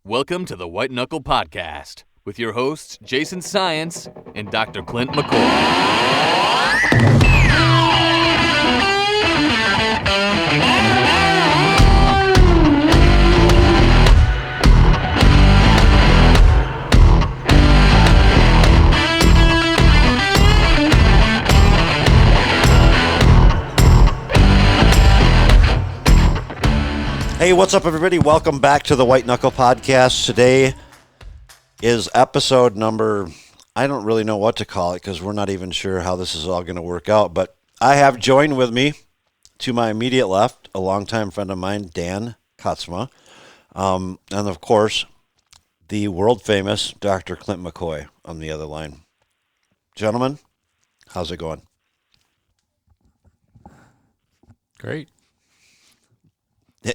Welcome to the White Knuckle Podcast with your hosts, Jason Science and Dr. Clint McCoy. Hey, what's up, everybody? Welcome back to the White Knuckle Podcast. Today is episode number, I don't really know what to call it because we're not even sure how this is all going to work out, but I have joined with me to my immediate left a longtime friend of mine, Dan Katsma, and of course, the world-famous Dr. Clint McCoy on the other line. Gentlemen, how's it going? Great.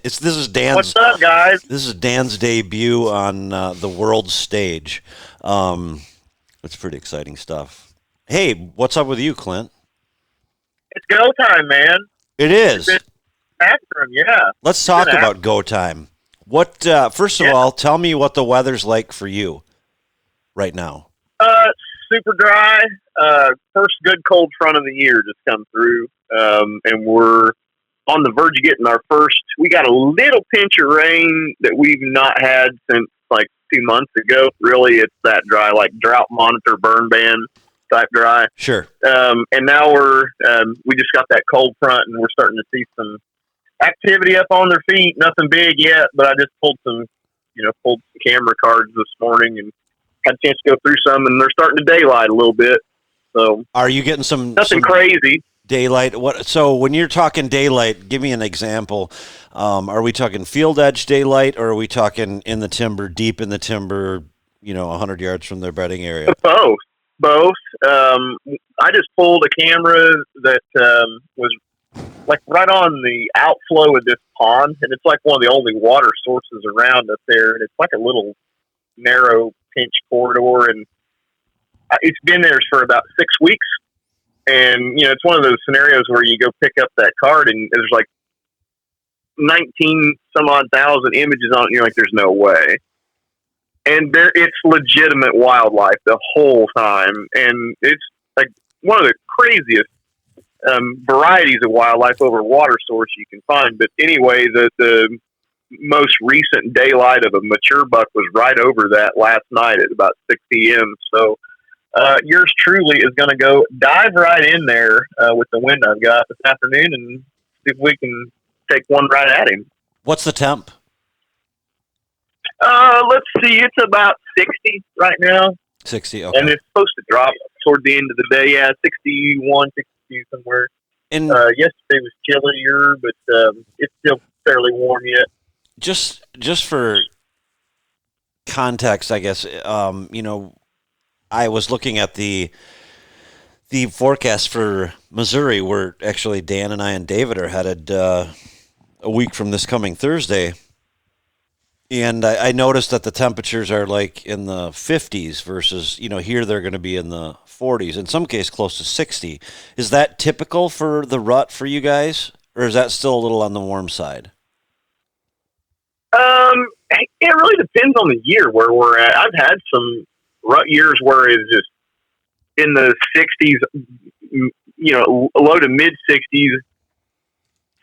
This is Dan's. What's up, guys? This is Dan's debut on the world stage. It's pretty exciting stuff. Hey, what's up with you, Clint? It's go time, man. It is. After him, yeah. Let's talk about go time. What? First of all, tell me what the weather's like for you right now. Super dry. First good cold front of the year just come through, and we're on the verge of getting our first. We got a little pinch of rain that we've not had since like 2 months ago. Really, it's that dry, like drought monitor burn ban type dry. Sure. And now we just got that cold front, and we're starting to see some activity up on their feet. Nothing big yet, but I just pulled some camera cards this morning and had a chance to go through some, and they're starting to daylight a little bit. So, are you getting some crazy daylight? What? So when you're talking daylight, give me an example. Are we talking field edge daylight, or are we talking in the timber, deep in the timber? 100 yards from their bedding area. Both. I just pulled a camera that was like right on the outflow of this pond, and it's like one of the only water sources around up there, and it's like a little narrow pinch corridor, and it's been there for about 6 weeks. And, it's one of those scenarios where you go pick up that card and there's like 19 some odd thousand images on it. And you're like, there's no way. And it's legitimate wildlife the whole time. And it's like one of the craziest varieties of wildlife over water source you can find. But anyway, the most recent daylight of a mature buck was right over that last night at about 6 p.m. So, yours truly is going to go dive right in there with the wind I've got this afternoon and see if we can take one right at him. What's the temp? Let's see. It's about 60 right now. 60, okay. And it's supposed to drop toward the end of the day. Yeah, 61, 62 somewhere. And yesterday was chillier, but it's still fairly warm yet. Just for context, I guess, I was looking at the forecast for Missouri, where actually Dan and I and David are headed a week from this coming Thursday. And I noticed that the temperatures are like in the 50s versus, here they're going to be in the 40s, in some case close to 60. Is that typical for the rut for you guys, or is that still a little on the warm side? It really depends on the year where we're at. I've had some rut years where it's just in the 60s, low to mid 60s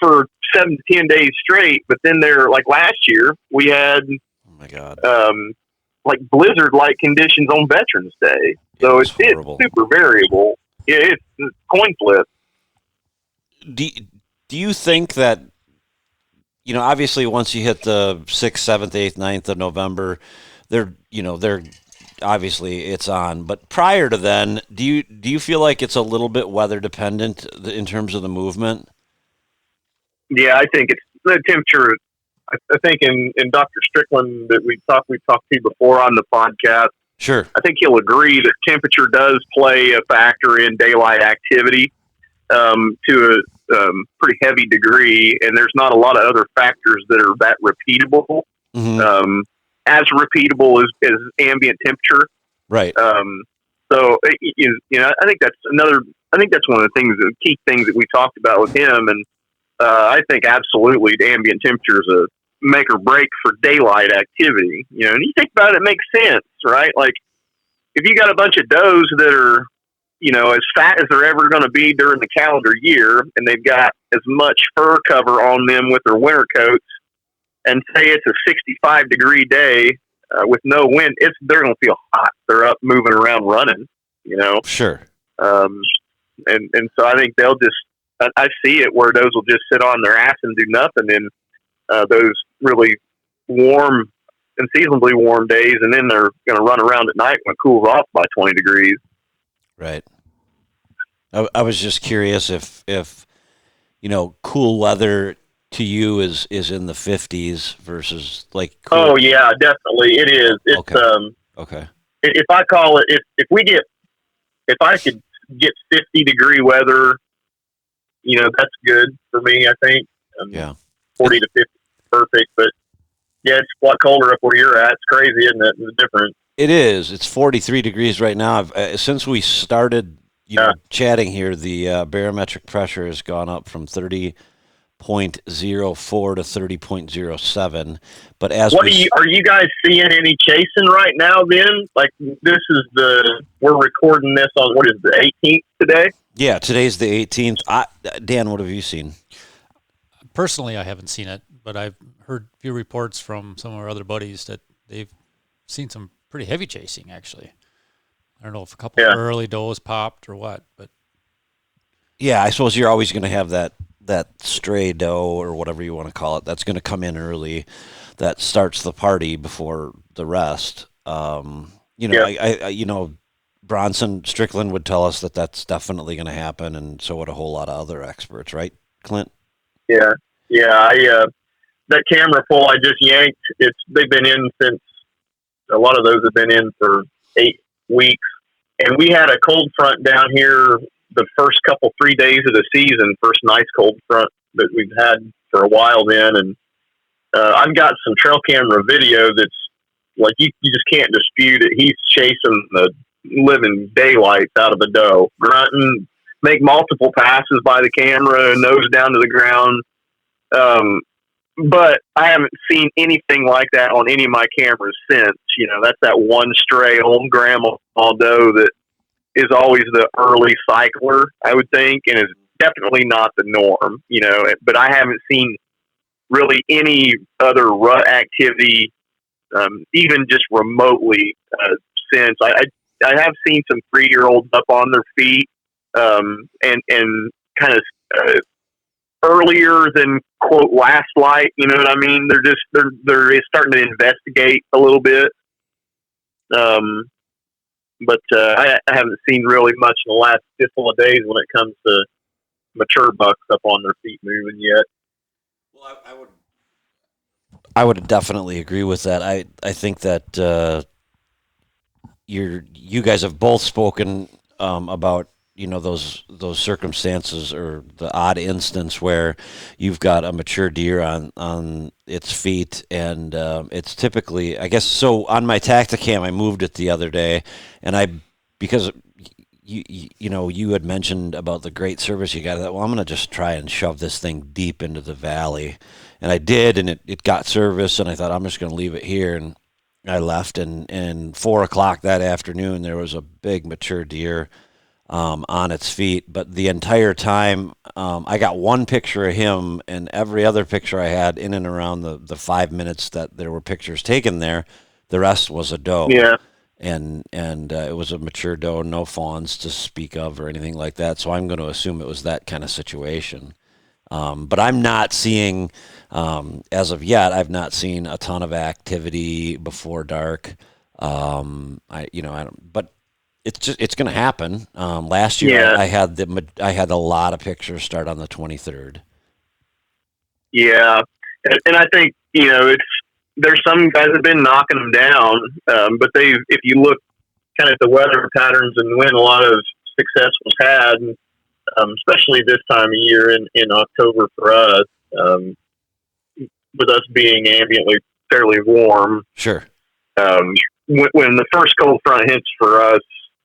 for 7 to 10 days straight. But then like last year, we had, oh my God, like blizzard-like conditions on Veterans Day. So it's super variable. Yeah, it's a coin flip. Do you think that, obviously once you hit the 6th, 7th, 8th, 9th of November, they're obviously it's on, but prior to then, do you feel like it's a little bit weather dependent in terms of the movement? Yeah, I think it's the temperature. I think in Dr. Strickland that we've talked to before on the podcast. Sure. I think he'll agree that temperature does play a factor in daylight activity to a pretty heavy degree, and there's not a lot of other factors that are that repeatable. Mm-hmm. As repeatable as ambient temperature. Right. So, I think that's one of the key things that we talked about with him. And I think absolutely the ambient temperature is make or break for daylight activity. And you think about it, it makes sense, right? Like if you got a bunch of does that are, as fat as they're ever going to be during the calendar year, and they've got as much fur cover on them with their winter coats, and say it's a 65-degree day with no wind, they're going to feel hot. They're up, moving around, running. Sure. And so I think they'll just. I see it where those will just sit on their ass and do nothing in those really warm and seasonably warm days, and then they're going to run around at night when it cools off by 20 degrees. Right. I was just curious if cool weather to you is in the 50s versus like. Cool. Oh yeah, definitely it is. It's okay. If I call it, if I could get 50-degree weather, that's good for me. I think. 40 to 50, perfect. But yeah, it's a lot colder up where you're at. It's crazy, isn't it? It's different. It is. It's 43 degrees right now. Since we started, chatting here, the barometric pressure has gone up from 30.04 to 30.07. But are you guys seeing any chasing right now? Then, like we're recording this on what is the 18th today? Yeah, today's the 18th. Dan, what have you seen? Personally, I haven't seen it, but I've heard a few reports from some of our other buddies that they've seen some pretty heavy chasing, actually. I don't know if a couple of early does popped or what, but yeah, I suppose you're always going to have that stray doe or whatever you want to call it that's going to come in early, that starts the party before the rest. Bronson Strickland would tell us that that's definitely going to happen, and so would a whole lot of other experts, right, Clint? Yeah. That camera pull I just yanked. They've been in since a lot of those have been in for 8 weeks, and we had a cold front down here the first 3 days of the season. First nice cold front that we've had for a while then, and I've got some trail camera video that's like you just can't dispute it. He's chasing the living daylights out of a doe, grunting, make multiple passes by the camera, nose down to the ground. But I haven't seen anything like that on any of my cameras since. That's that one stray old grandma doe that is always the early cycler, I would think, and is definitely not the norm. But I haven't seen really any other rut activity, even just remotely, since. I have seen some 3-year-olds up on their feet, and kind of earlier than quote last light. You know what I mean? They're starting to investigate a little bit. But I haven't seen really much in the last couple of days when it comes to mature bucks up on their feet moving yet. Well, I would definitely agree with that. I think that you guys have both spoken about those circumstances, or the odd instance where you've got a mature deer on its feet, and it's typically, I guess, so on my Tacticam I moved it the other day, and because you had mentioned about the great service you got, I thought, well, I'm going to just try and shove this thing deep into the valley, and I did, and it got service, and I thought I'm just going to leave it here, and I left, and 4:00 that afternoon there was a big mature deer on its feet, but the entire time I got one picture of him, and every other picture I had in and around the 5 minutes that there were pictures taken there, the rest was a doe. Yeah. And it was a mature doe, no fawns to speak of or anything like that. So I'm going to assume it was that kind of situation. But I'm not seeing, as of yet, I've not seen a ton of activity before dark. But it's going to happen. Last year I had a lot of pictures start on the 23rd. Yeah, and I think there's some guys that have been knocking them down, but if you look kind of at the weather patterns and when a lot of success was had, especially this time of year in October for us, with us being ambiently fairly warm. Sure. When the first cold front hits for us,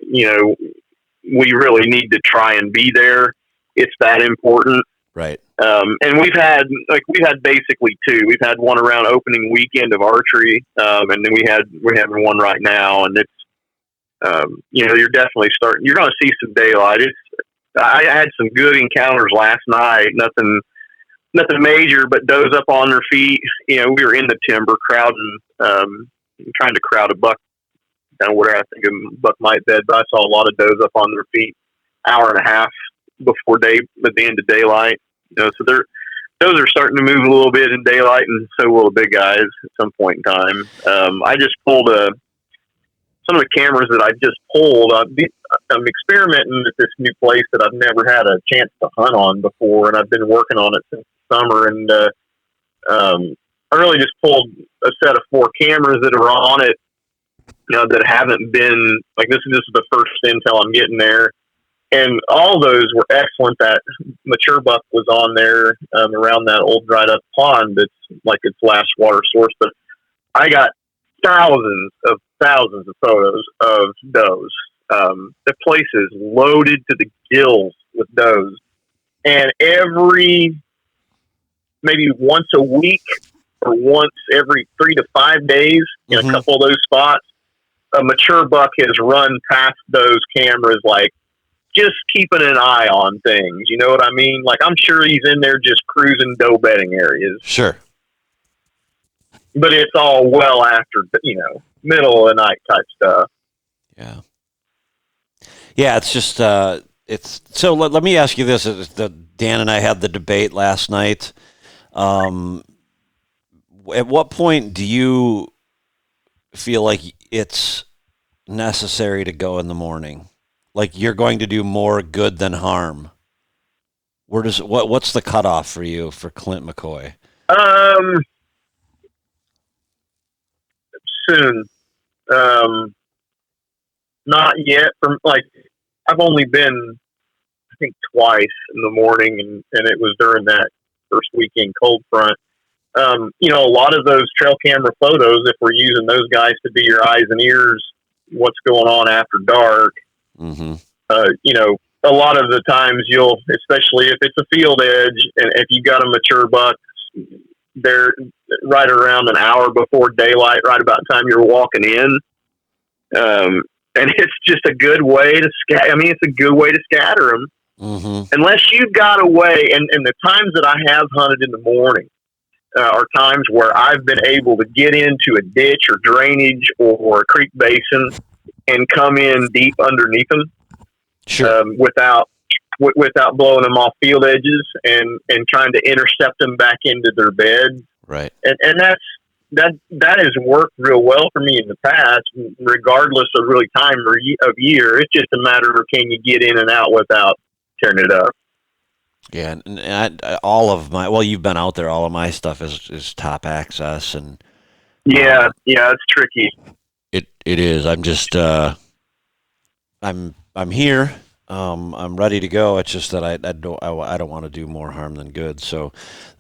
we really need to try and be there. It's that important. Right. And we've had basically two. We've had one around opening weekend of archery, and then we're having one right now, and it's you're definitely you're going to see some daylight. I had some good encounters last night. Nothing major, but does up on their feet. We were in the timber crowding, trying to crowd a buck down where I think a buck might bed, but I saw a lot of does up on their feet, hour and a half before at the end of daylight. So those are starting to move a little bit in daylight, and so will the big guys at some point in time. I just pulled some of the cameras that I just pulled. I'm experimenting at this new place that I've never had a chance to hunt on before, and I've been working on it since the summer. And I really just pulled a set of 4 cameras that are on it, that haven't been this is just the first intel I'm getting there. And all those were excellent. That mature buck was on there around that old dried up pond that's like its last water source. But I got thousands of photos of does. The place is loaded to the gills with does. And maybe once a week or once every 3 to 5 days in a couple of those spots, a mature buck has run past those cameras, just keeping an eye on things. You know what I mean? I'm sure he's in there just cruising doe bedding areas. Sure. But it's all well after, middle of the night type stuff. Yeah. Yeah, it's just, so let me ask you this. Dan and I had the debate last night. At what point do you feel like it's necessary to go in the morning? You're going to do more good than harm. What's the cutoff for you for Clint McCoy? Soon. Not yet. I've only been, I think, twice in the morning, and it was during that first weekend cold front. A lot of those trail camera photos, if we're using those guys to be your eyes and ears, what's going on after dark. Mm-hmm. A lot of the times especially if it's a field edge, and if you got a mature buck, they're right around an hour before daylight, right about the time you're walking in. And it's just a good way to it's a good way to scatter them. Mm-hmm. Unless you've got a way, and the times that I have hunted in the morning are times where I've been able to get into a ditch or drainage or a creek basin and come in deep underneath them, sure, without blowing them off field edges and trying to intercept them back into their bed. Right. And that has worked real well for me in the past, regardless of really time of year. It's just a matter of can you get in and out without tearing it up. Yeah, and all of you've been out there. All of my stuff is top access, and yeah, it's tricky. It is. I'm just I'm here. I'm ready to go. It's just that I don't want to do more harm than good. So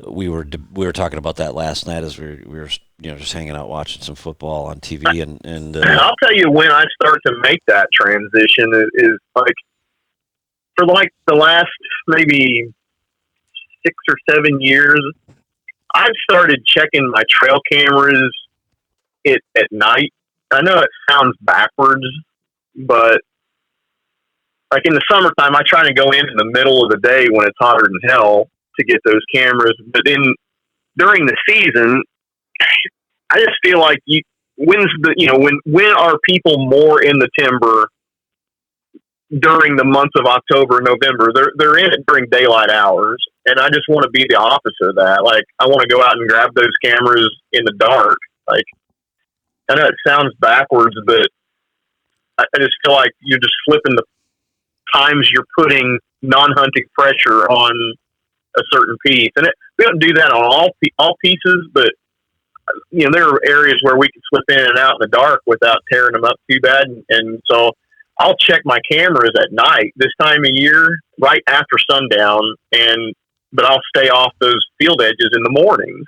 we were talking about that last night as we were just hanging out watching some football on TV and I'll tell you when I start to make that transition is for the last maybe 6 or 7 years, I've started checking my trail cameras at night. I know it sounds backwards, but in the summertime, I try to go in the middle of the day when it's hotter than hell to get those cameras. But during the season, I just feel like when are people more in the timber during the months of October and November? They're in it during daylight hours, and I just want to be the opposite of that. I want to go out and grab those cameras in the dark. I know it sounds backwards, but I just feel like you're just flipping the times you're putting non-hunting pressure on a certain piece. And we don't do that on all pieces, but there are areas where we can slip in and out in the dark without tearing them up too bad. And so I'll check my cameras at night this time of year, right after sundown, but I'll stay off those field edges in the mornings.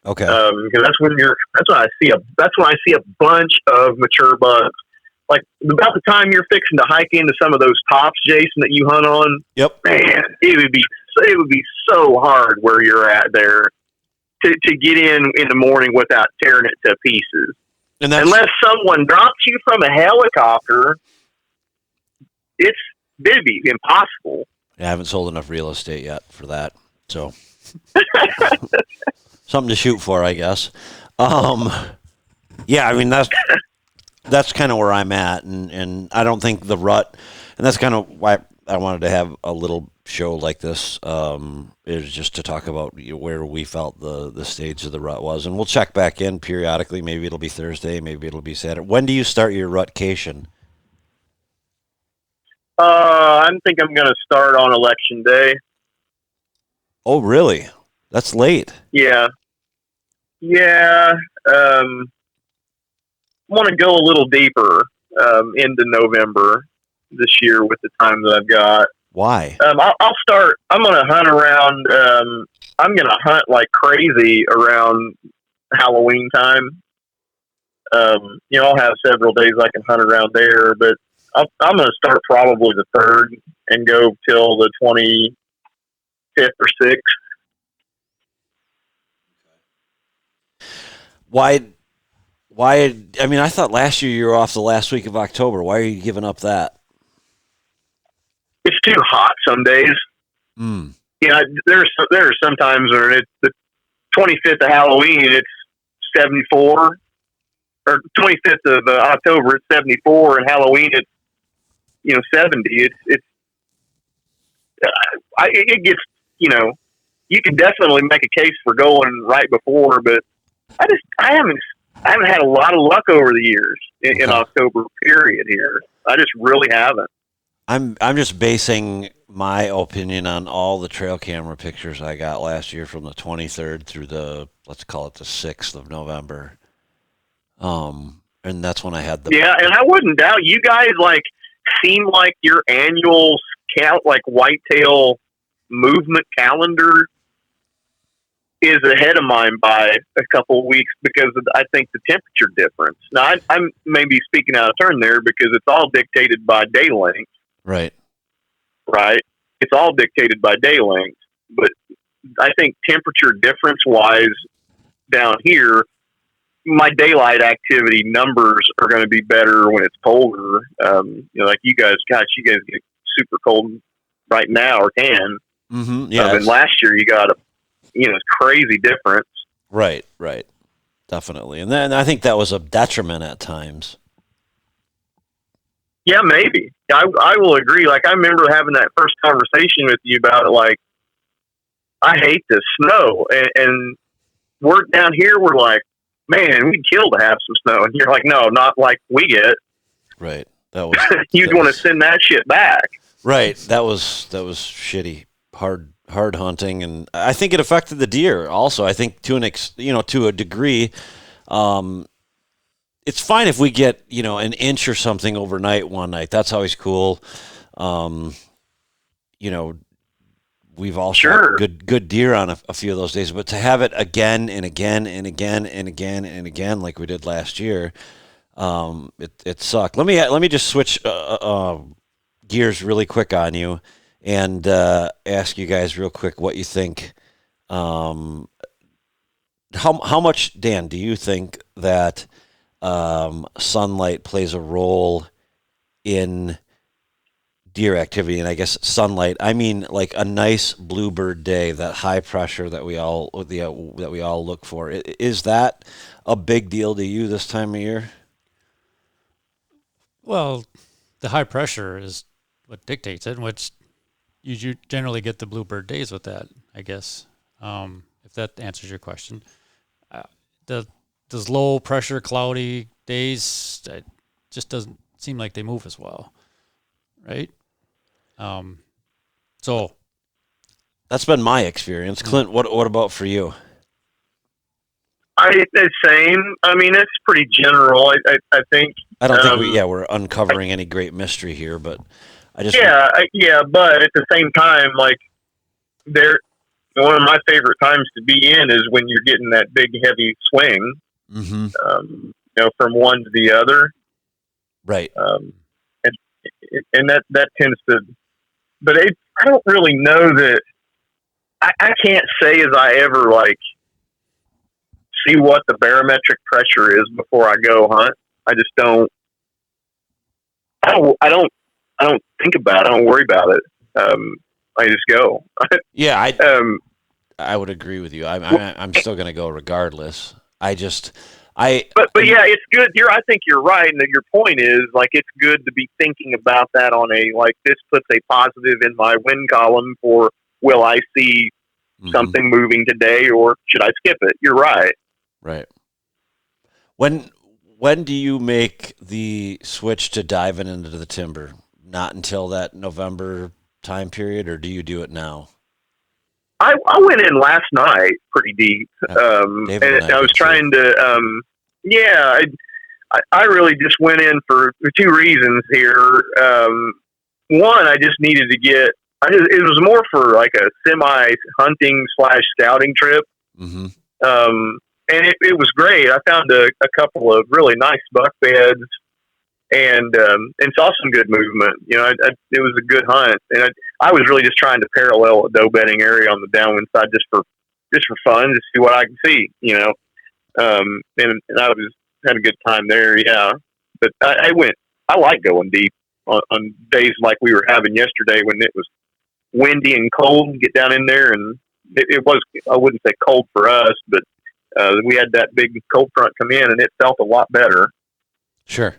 Okay. Because that's when I see a bunch of mature bucks. About the time you're fixing to hike into some of those tops, Jason, that you hunt on. Yep. Man, it would be it would be so hard where you're at there to get in the morning without tearing it to pieces. And that's, unless someone drops you from a helicopter, it'd be impossible. I haven't sold enough real estate yet for that, so something to shoot for, I guess. Yeah, I mean that's kind of where I'm at, and I don't think the rut, and that's kind of why I wanted to have a little show like this, is just to talk about where we felt the stage of the rut was, and we'll check back in periodically. Maybe it'll be Thursday, maybe it'll be Saturday. When do you start your rutcation? I think I'm going to start on election day. Oh, really? That's late. Yeah. I want to go a little deeper into November this year with the time that I've got. Why? I'll start. I'm going to hunt around. I'm going to hunt like crazy around Halloween time. I'll have several days I can hunt around there, but I'm going to start probably the 3rd and go till the 25th or 6th. Why? I mean, I thought last year you were off the last week of October. Why are you giving up that? It's too hot some days. There are some times where it's the 25th of Halloween, it's 74, or 25th of October, it's 74, and Halloween, it's 70. It gets, you can definitely make a case for going right before, but I haven't had a lot of luck over the years in October period here. I just really haven't. I'm just basing my opinion on all the trail camera pictures I got last year from the 23rd through the, let's call it the 6th of November. And that's when I had the... Yeah, and I wouldn't doubt you guys seem like your annual scout, whitetail movement calendar is ahead of mine by a couple of weeks because I think the temperature difference. Now, I'm maybe speaking out of turn there because it's all dictated by day length. Right. It's all dictated by day length. But I think temperature difference-wise down here, my daylight activity numbers are going to be better when it's colder. Like you guys get super cold right now or can. Mm-hmm. Yeah. And last year you got it's crazy difference. Right. Definitely. And then I think that was a detriment at times. Yeah, maybe. I will agree. I remember having that first conversation with you about it. I hate the snow, and we're down here. We're like, man, we'd kill to have some snow. And you're like, no, not like we get. Right. That was. You'd want to send that shit back. Right. That was shitty. Hard hunting, and I think it affected the deer. Also, I think to a degree. It's fine if we get, an inch or something overnight one night. That's always cool. We've all shot good deer on a few of those days, but to have it again and again and again and again and again like we did last year, it sucked. Let me just switch gears really quick on you and ask you guys real quick what you think. How much, Dan, do you think that sunlight plays a role in deer activity? And I guess sunlight, I mean like a nice bluebird day, that high pressure that we all look for. Is that a big deal to you this time of year? Well, the high pressure is what dictates it, which you generally get the bluebird days with that, I guess, if that answers your question. Those low pressure, cloudy days, it just doesn't seem like they move as well, right? So that's been my experience. Clint, what about for you? The same. I mean, it's pretty general. I think. I don't think we're uncovering any great mystery here, but I just but at the same time, one of my favorite times to be in is when you're getting that big heavy swing. Mm-hmm. From one to the other. Right. And that tends to, but I don't really know that I can't say as I ever like see what the barometric pressure is before I go hunt. I just don't. I don't think about it. I don't worry about it. I just go. Yeah, I would agree with you. I'm still going to go regardless. But yeah, it's good. I think you're right, and your point is like it's good to be thinking about that on a like this puts a positive in my win column for will I see something moving today or should I skip it? You're right. Right. When do you make the switch to diving into the timber? Not until that November time period, or do you do it now? I went in last night pretty deep, and I was trying to. I really just went in for two reasons here. One, I just needed to get. It was more for like a semi hunting / scouting trip. Mm-hmm. And it was great. I found a couple of really nice buck beds and saw some good movement. You know, it was a good hunt, and I was really just trying to parallel a doe bedding area on the downwind side just for fun, to see what I could see. You know, and I had a good time there. Yeah, but I like going deep on days like we were having yesterday when it was windy and cold. Get down in there, and it was, I wouldn't say cold for us, but we had that big cold front come in, and it felt a lot better. Sure.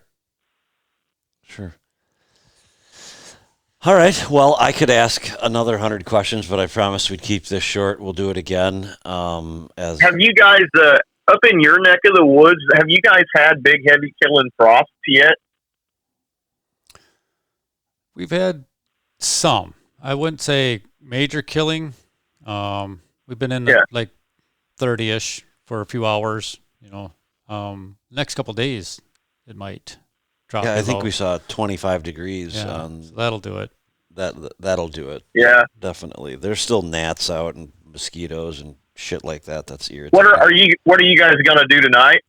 All right. Well, I could ask another 100 questions, but I promised we'd keep this short. We'll do it again. Have you guys up in your neck of the woods? Have you guys had big, heavy killing frosts yet? We've had some. I wouldn't say major killing. We've been in like 30-ish for a few hours. You know, next couple of days it might drop. Yeah, I think we saw 25 degrees. Yeah, so that'll do it. That'll do it. Yeah, definitely. There's still gnats out and mosquitoes and shit like that. That's irritating. What are you guys gonna do tonight?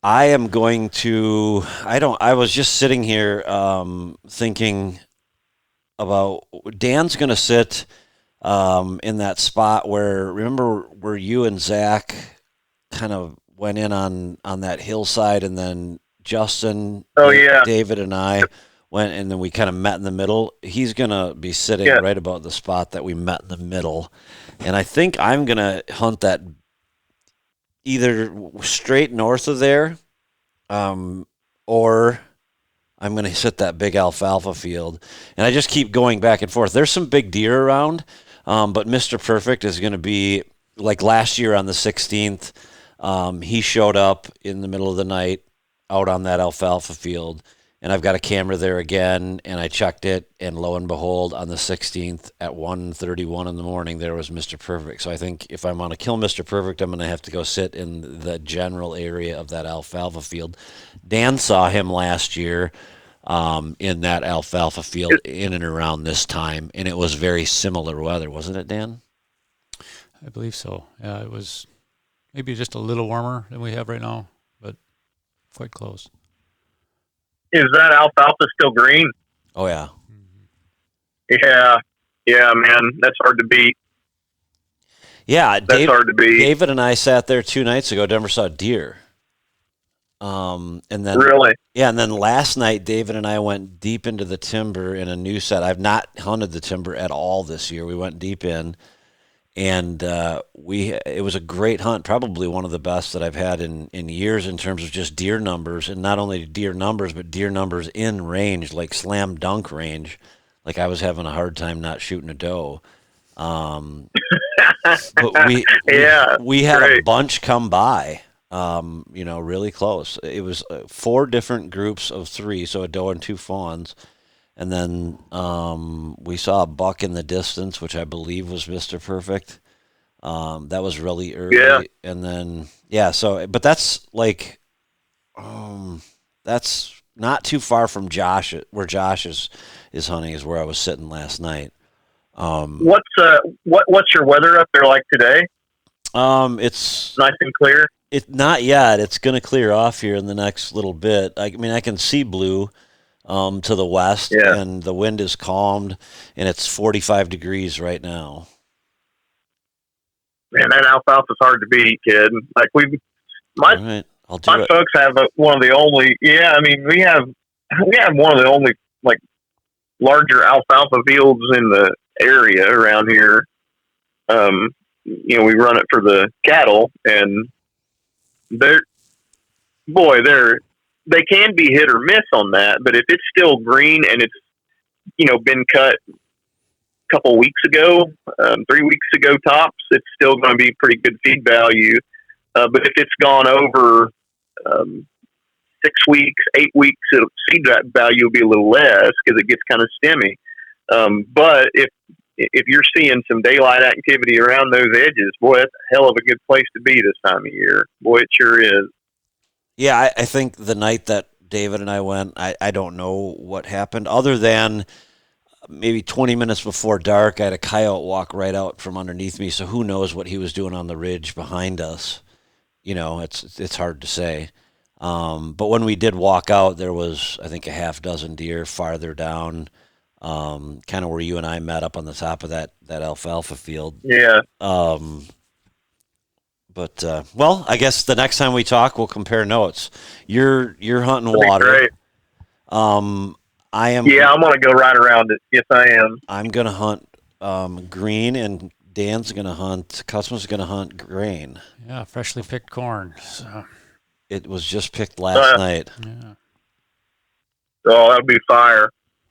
I am going to. I was just sitting here thinking about Dan's going to sit in that spot where you and Zach kind of went in on that hillside, and then Justin, David, and I went, and then we kind of met in the middle. He's going to be sitting right about the spot that we met in the middle, and I think I'm going to hunt that either straight north of there, or I'm going to sit that big alfalfa field. And I just keep going back and forth. There's some big deer around, but Mr. Perfect is going to be, like last year on the 16th, he showed up in the middle of the night out on that alfalfa field. And I've got a camera there again, and I checked it, and lo and behold, on the 16th at 1:31 in the morning, there was Mr. Perfect. So I think if I want to kill Mr. Perfect, I'm going to have to go sit in the general area of that alfalfa field. Dan saw him last year in that alfalfa field in and around this time, and it was very similar weather, wasn't it, Dan? I believe so. Yeah, it was maybe just a little warmer than we have right now, but quite close. Is that alfalfa still green? Oh, yeah. Yeah, man, that's hard to beat. Yeah, that's hard to beat. David and I sat there 2 nights ago. Denver saw deer. And then really, yeah, and then last night David and I went deep into the timber in a new set. I've not hunted the timber at all this year. We went deep in, and it was a great hunt, probably one of the best that I've had in years in terms of just deer numbers, and not only deer numbers, but deer numbers in range, like slam dunk range. Like I was having a hard time not shooting a doe. But we had a bunch come by, really close. It was 4 different groups of 3, so a doe and 2 fawns. And then we saw a buck in the distance, which I believe was Mr. Perfect. That was really early. Yeah. And then, but that's like, that's not too far from Josh, where Josh is hunting, is where I was sitting last night. What's your weather up there like today? It's nice and clear. It's not yet. It's going to clear off here in the next little bit. I mean, I can see blue to the west, and the wind is calmed, and it's 45 degrees right now. Man, that alfalfa's hard to beat, kid. Like my All right, I'll do my it. folks have one of the only. Yeah, I mean, we have one of the only like larger alfalfa fields in the area around here. We run it for the cattle, and they're they can be hit or miss on that. But if it's still green and it's been cut a couple weeks ago, 3 weeks ago tops, it's still going to be pretty good feed value. But if it's gone over 6 weeks, 8 weeks, seed value will be a little less because it gets kind of stemmy. But if you're seeing some daylight activity around those edges, boy, that's a hell of a good place to be this time of year. Boy, it sure is. Yeah, I think the night that David and I went, I don't know what happened other than maybe 20 minutes before dark, I had a coyote walk right out from underneath me. So who knows what he was doing on the ridge behind us? It's hard to say. But when we did walk out, there was, I think, a half dozen deer farther down, kind of where you and I met up on the top of that alfalfa field. Yeah. But I guess the next time we talk, we'll compare notes. You're hunting That'd be water. great. I am. Yeah, I'm gonna go right around it. Yes, I am. I'm gonna hunt green, and Dan's gonna hunt. Katsma's gonna hunt grain. Yeah, freshly picked corn. So, It was just picked last night. yeah. Oh, that'll be fire.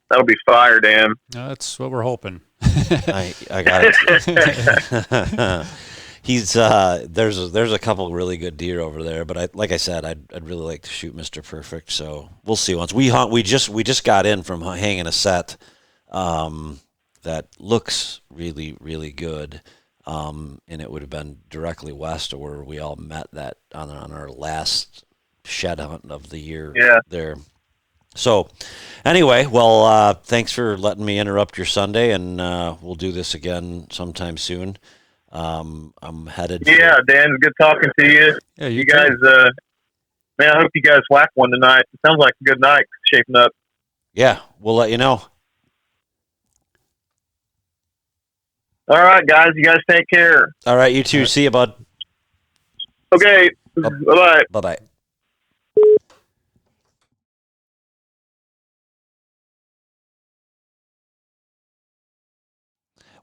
That'll be fire, Dan. That's what we're hoping. I got it. He's there's a couple really good deer over there, but like I said, I'd really like to shoot Mr. Perfect. So we'll see. Once we hunt, we just got in from hanging a set that looks really, really good, and it would have been directly west of where we all met that on our last shed hunt of the year. Yeah. There. So, anyway, thanks for letting me interrupt your Sunday, and we'll do this again sometime soon. I'm headed. Yeah, Dan, good talking to you. Yeah, you guys, man, I hope you guys whack one tonight. It sounds like a good night shaping up. Yeah, we'll let you know. All right, guys, you guys take care. All right, you too. See you, bud. Okay, bye-bye. Bye-bye.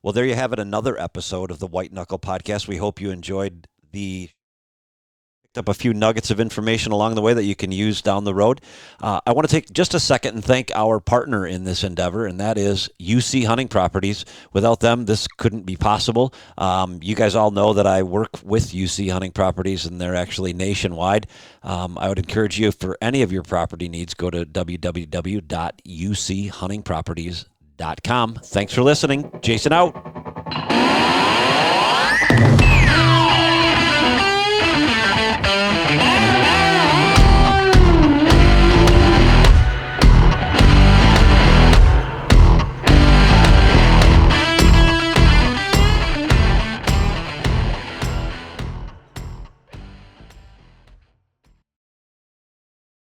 Well, there you have it, another episode of the White Knuckle Podcast. We hope you enjoyed picked up a few nuggets of information along the way that you can use down the road. I want to take just a second and thank our partner in this endeavor, and that is UC Hunting Properties. Without them, this couldn't be possible. You guys all know that I work with UC Hunting Properties, and they're actually nationwide. I would encourage you, for any of your property needs, go to www.uchuntingproperties.com. Thanks for listening. Jason out.